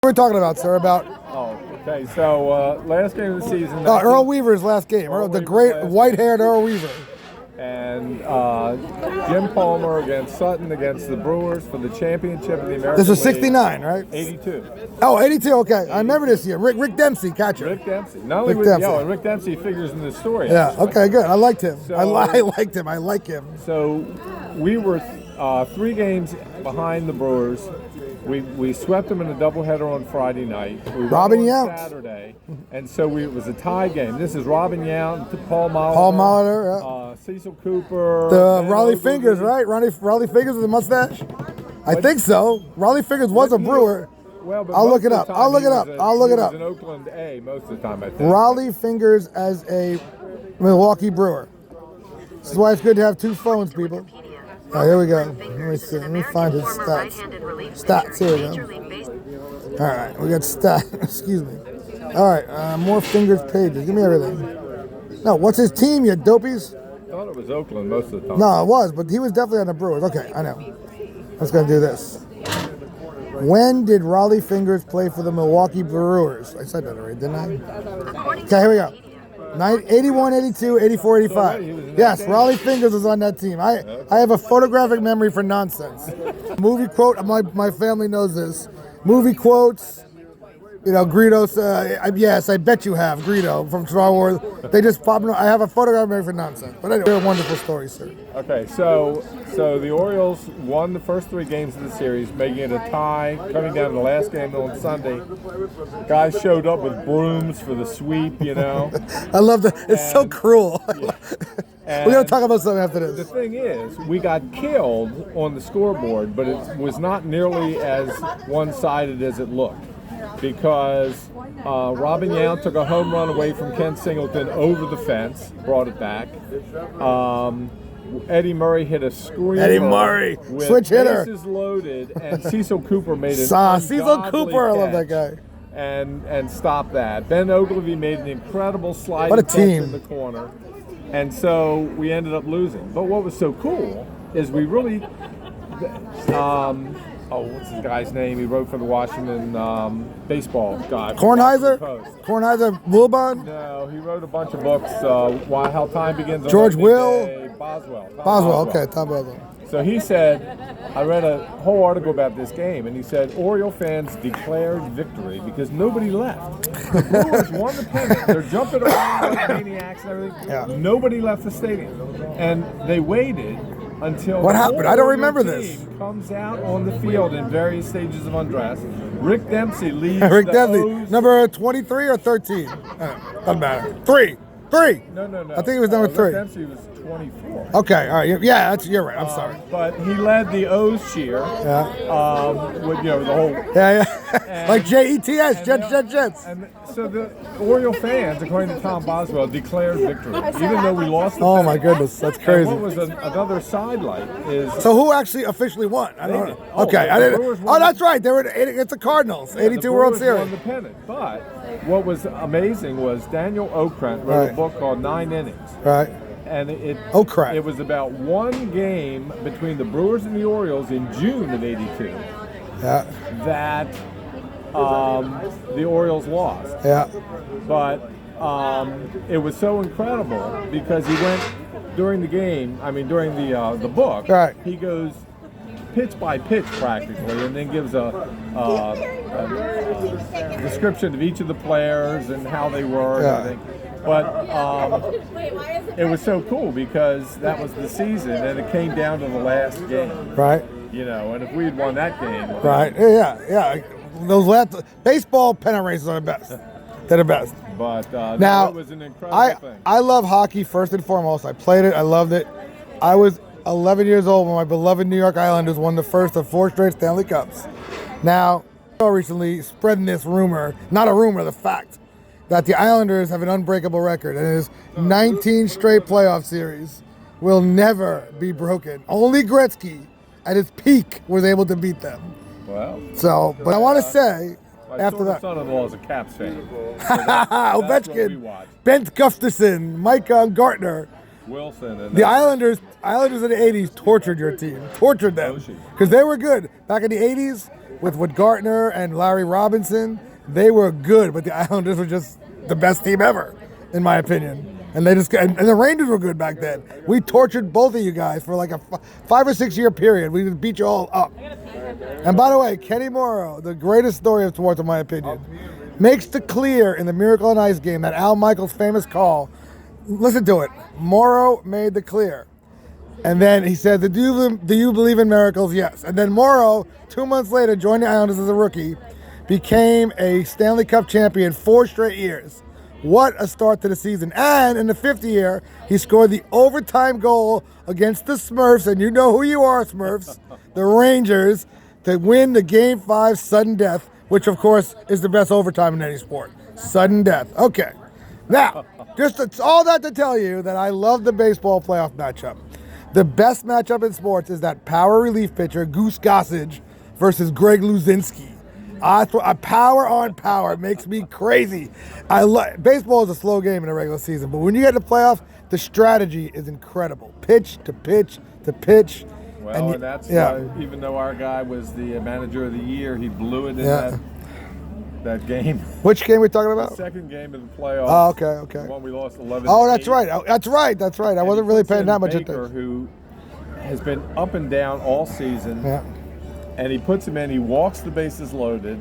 What are we talking about, sir? About Okay. So last game of the season. Earl Weaver's last game. The great white-haired Earl Weaver. And Jim Palmer against Sutton against the Brewers for the championship of the American This is League. 69, right? 82. Oh, 82, okay. I remember this year. Rick Dempsey, catcher. Rick Dempsey. Not only Rick Dempsey figures in the story. Yeah, actually. okay, good. I liked him. So, I liked him. I like him. So we were 3 games behind the Brewers. We swept them in a doubleheader on Friday night. We Robin won Yount. Saturday, and so it was a tie game. This is Robin Yount, Paul Molitor. Paul Molitor, yeah. Cecil Cooper. The Raleigh Fingers, right? Raleigh Fingers with the mustache? I think so. Raleigh Fingers was a Brewer. Well, but I'll look it up. He was in Oakland A most of the time, I think. Raleigh Fingers as a Milwaukee Brewer. This is why it's good to have 2 phones, people. All right, here we go. Let me see. Let me find his stats. Stats, here we go. All right, we got stats. Excuse me. All right, more Fingers pages. Give me everything. No, what's his team, you dopies? I thought it was Oakland most of the time. No, it was, but he was definitely on the Brewers. Okay, I know. Let's go do this. When did Raleigh Fingers play for the Milwaukee Brewers? I said that already, didn't I? Okay, here we go. 81, 82, 84, 85. Yes, Raleigh Fingers was on that team. I have a photographic memory for nonsense. Movie quote, my family knows this. Movie quotes, Greedo, yes, I bet you have, Greedo from Star Wars. They just pop. I have a photographic memory for nonsense. But anyway, a wonderful story, sir. Okay, so the Orioles won the first 3 games of the series, making it a tie, coming down to the last game on Sunday. Guys showed up with brooms for the sweep, I love that. It's so cruel. We're going to talk about something after this. The thing is, we got killed on the scoreboard, but it was not nearly as one-sided as it looked. Because Robin Yount took a home run away from Ken Singleton over the fence, brought it back. Eddie Murray hit a screamer. Eddie Murray, with switch hitter. Bases loaded, and Cecil Cooper made it. Cecil Cooper, I love that guy. And stopped that. Ben Ogilvy made an incredible sliding what a catch team. in the corner, and so we ended up losing. But what was so cool is we really. What's the guy's name? He wrote for the Washington baseball guy. Kornheiser? Kornheiser Wilbon? No, he wrote a bunch of books. How Time Begins on George Will? Day. Boswell. Boswell, okay, Tom Boswell. So he said, I read a whole article about this game, and he said Oriole fans declared victory because nobody left. The Brewers won the pennant. They're jumping around like maniacs and everything. Yeah. Nobody left the stadium. And they waited until what happened? I don't remember this. Comes out on the field in various stages of undress. Rick Dempsey leads. Rick Dempsey, number 23 or 13? Doesn't matter. 3. No. I think it was number 3. Rick Dempsey was 24. Okay, all right. Yeah, you're right. I'm sorry. But he led the O's cheer. Yeah. With the whole. Yeah. Like JETS, Jets. And so the Oriole fans, according to Tom Boswell, declared victory, even though we lost. Oh my goodness, that's crazy. And what was another sidelight is. So who actually officially won? I don't know. Okay, I didn't. Oh, that's right. They were. It's the Cardinals, 82 World Series. Won the pennant. But what was amazing was Daniel Okrent wrote a book called 9 Innings. Right. And it was about one game between the Brewers and the Orioles in June of '82 that the Orioles lost. Yeah. But it was so incredible because he went during the game. I mean, during the book, he goes pitch by pitch practically, and then gives a description of each of the players and how they were and everything. But it was so cool because that was the season, and it came down to the last game. Right. And if we had won that game. Right. Yeah. Those last baseball pennant races are the best. They're the best. But now, it was an incredible thing. I love hockey first and foremost. I played it. I loved it. I was 11 years old when my beloved New York Islanders won the first of 4 straight Stanley Cups. Now, recently spreading this rumor, not a rumor, the fact, that the Islanders have an unbreakable record, and his 19 straight playoff series will never be broken. Only Gretzky, at his peak, was able to beat them. Well. So, but I want to say, after that, my son-in-law is a Caps fan. Ovechkin, Bent Gustafson, Mike Gartner. Wilson. And the Islanders in the 80s tortured your team. Tortured them. Because they were good. Back in the 80s, with Gartner and Larry Robinson. They were good, but the Islanders were just the best team ever, in my opinion. And and the Rangers were good back then. We tortured both of you guys for like a 5 or 6 year period. We just beat you all up. And by the way, Kenny Morrow, the greatest story of sports, in my opinion, makes the clear in the Miracle on Ice game, that Al Michaels famous call. Listen to it. Morrow made the clear. And then he said, do you believe in miracles? Yes. And then Morrow, 2 months later, joined the Islanders as a rookie, became a Stanley Cup champion 4 straight years. What a start to the season. And in the 5th year, he scored the overtime goal against the Smurfs, and you know who you are, Smurfs, the Rangers, to win the Game 5 sudden death, which, of course, is the best overtime in any sport. Sudden death. Okay. Now, all that to tell you that I love the baseball playoff matchup. The best matchup in sports is that power relief pitcher, Goose Gossage, versus Greg Luzinski. Power on power. It makes me crazy. Baseball is a slow game in the regular season, but when you get to the playoffs, the strategy is incredible. Pitch to pitch to pitch. Well, and that's why, even though our guy was the manager of the year, he blew it in that game. Which game are we talking about? The second game of the playoffs. Oh, okay. The one we lost 11. Oh, that's right. That's right. I wasn't really paying that much attention. Who has been up and down all season. Yeah. And he puts him in, he walks the bases loaded,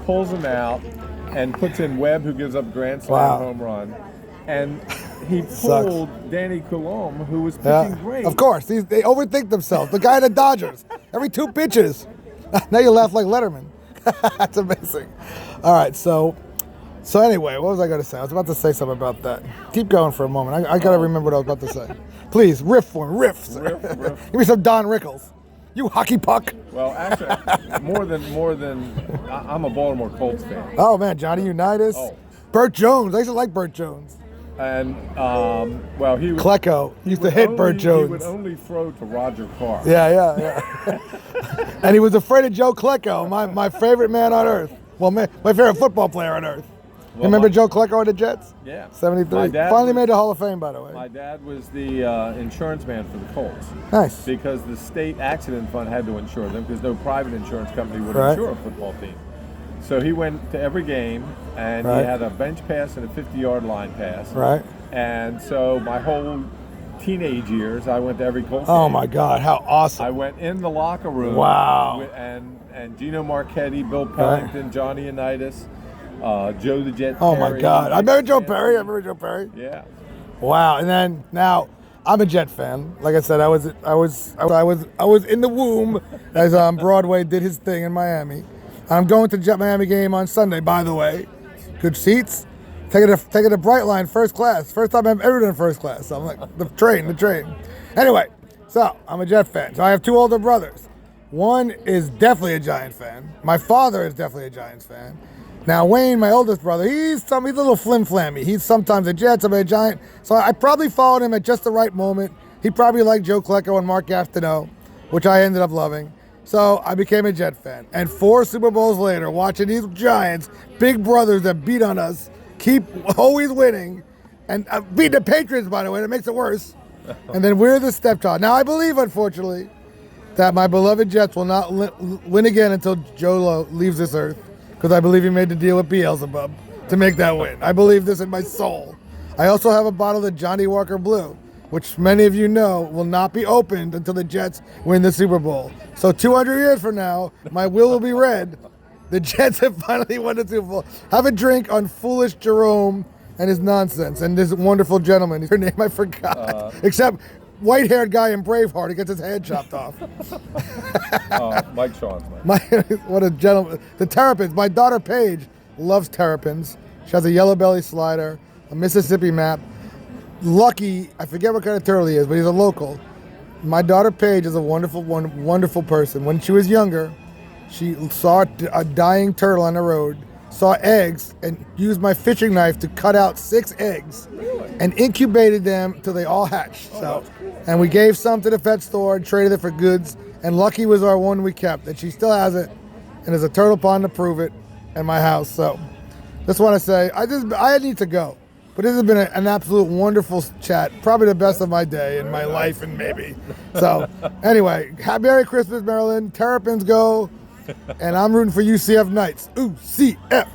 pulls him out, and puts in Webb, who gives up grand slam home run. And he pulled Danny Coulombe, who was pitching great. Of course, they overthink themselves. The guy in the Dodgers, every 2 pitches. Now you laugh like Letterman. That's amazing. All right, so anyway, what was I going to say? I was about to say something about that. Keep going for a moment. I got to remember what I was about to say. Please, riff for me. Riff. Give me some Don Rickles. You hockey puck. Well, actually, more than I'm a Baltimore Colts fan. Oh man, Johnny Unitas. Oh. Burt Jones. I used to like Burt Jones. And well, he was, Klecko used to hit Burt Jones. He would only throw to Roger Carr. Yeah. And he was afraid of Joe Klecko, my favorite man on earth. Well, my favorite football player on earth. Well, remember Joe Klecko on the Jets? Yeah. 73. Finally made the Hall of Fame, by the way. My dad was the insurance man for the Colts. Nice. Because the state accident fund had to insure them because no private insurance company would insure a football team. So he went to every game, and he had a bench pass and a 50-yard line pass. Right. And so my whole teenage years, I went to every Colts Oh, game. my God. How awesome. I went in the locker room. Wow. And Gino Marchetti, Bill Pellington, Johnny Unitas, Joe the Jet Oh, Perry, my God. I remember Joe Perry. Yeah. Wow. And then now I'm a Jet fan. Like I said, I was in the womb as Broadway did his thing in Miami. I'm going to Jet Miami game on Sunday, by the way. Good seats. Taking a Brightline first class. First time I've ever done first class. So I'm like, the train. Anyway, so I'm a Jet fan. So I have 2 older brothers. One is definitely a Giant fan. My father is definitely a Giants fan. Now Wayne, my oldest brother, he's a little flim-flammy. He's sometimes a Jet, sometimes a Giant. So I probably followed him at just the right moment. He probably liked Joe Klecko and Mark Gastineau, which I ended up loving. So I became a Jet fan. And 4 Super Bowls later, watching these Giants, big brothers that beat on us, keep always winning, and beat the Patriots, by the way, that makes it worse. And then we're the stepchild. Now I believe, unfortunately, that my beloved Jets will not win again until Joe leaves this earth, because I believe he made the deal with Beelzebub to make that win. I believe this in my soul. I also have a bottle of Johnny Walker Blue, which many of you know will not be opened until the Jets win the Super Bowl. So 200 years from now, my will be read. The Jets have finally won the Super Bowl. Have a drink on foolish Jerome and his nonsense, and this wonderful gentleman, her name I forgot, except white-haired guy in Braveheart, he gets his head chopped off. Mike Sean's what a gentleman. The Terrapins. My daughter Paige loves Terrapins. She has a yellow belly slider, a Mississippi map. Lucky, I forget what kind of turtle he is, but he's a local. My daughter Paige is a wonderful person. When she was younger, she saw a dying turtle on the road, saw eggs, and used my fishing knife to cut out 6 eggs and incubated them till they all hatched. And we gave some to the pet store and traded it for goods. And Lucky was our one we kept, and she still has it. And there's a turtle pond to prove it in my house. So, just want to say, I need to go. But this has been an absolute wonderful chat. Probably the best of my day and my life, and maybe. So, anyway, Merry Christmas, Maryland. Terrapins go. And I'm rooting for UCF Knights. Ooh, CF.